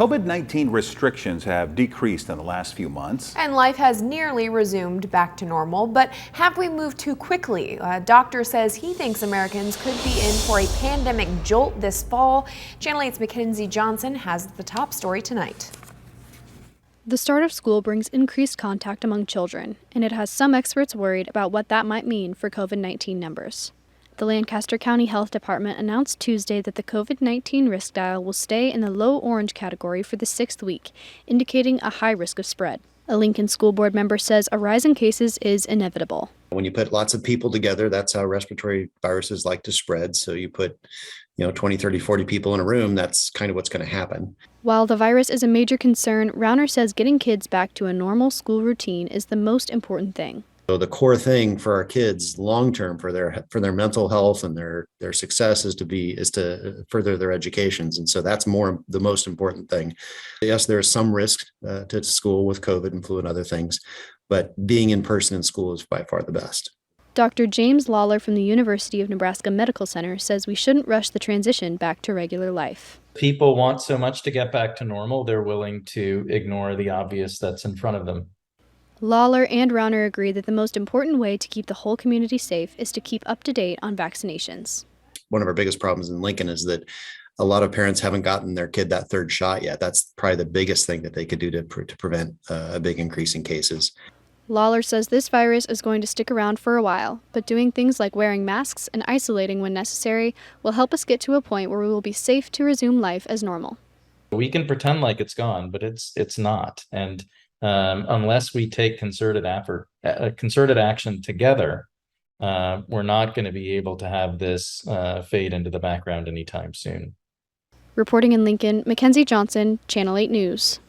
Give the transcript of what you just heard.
COVID-19 restrictions have decreased in the last few months. And life has nearly resumed back to normal, but have we moved too quickly? A doctor says he thinks Americans could be in for a pandemic jolt this fall. Channel 8's Mackenzie Johnson has the top story tonight. The start of school brings increased contact among children, and it has some experts worried about what that might mean for COVID-19 numbers. The Lancaster County Health Department announced Tuesday that the COVID-19 risk dial will stay in the low orange category for the 6th week, indicating a high risk of spread. A Lincoln School Board member says a rise in cases is inevitable. When you put lots of people together, that's how respiratory viruses like to spread. So you put 20, 30, 40 people in a room, that's kind of what's going to happen. While the virus is a major concern, Rauner says getting kids back to a normal school routine is the most important thing. So the core thing for our kids long term for their mental health and their success is to further their educations. And so that's the most important thing. Yes, there is some risk to school with COVID and flu and other things, but being in person in school is by far the best. Dr. James Lawler from the University of Nebraska Medical Center says we shouldn't rush the transition back to regular life. People want so much to get back to normal, they're willing to ignore the obvious that's in front of them. Lawler and Rauner agree that the most important way to keep the whole community safe is to keep up to date on vaccinations. One of our biggest problems in Lincoln is that a lot of parents haven't gotten their kid that third shot yet. That's probably the biggest thing that they could do to prevent a big increase in cases. Lawler says this virus is going to stick around for a while, but doing things like wearing masks and isolating when necessary will help us get to a point where we will be safe to resume life as normal. We can pretend like it's gone, but it's not. And unless we take concerted action together, we're not going to be able to have this fade into the background anytime soon. Reporting in Lincoln, Mackenzie Johnson, Channel 8 News.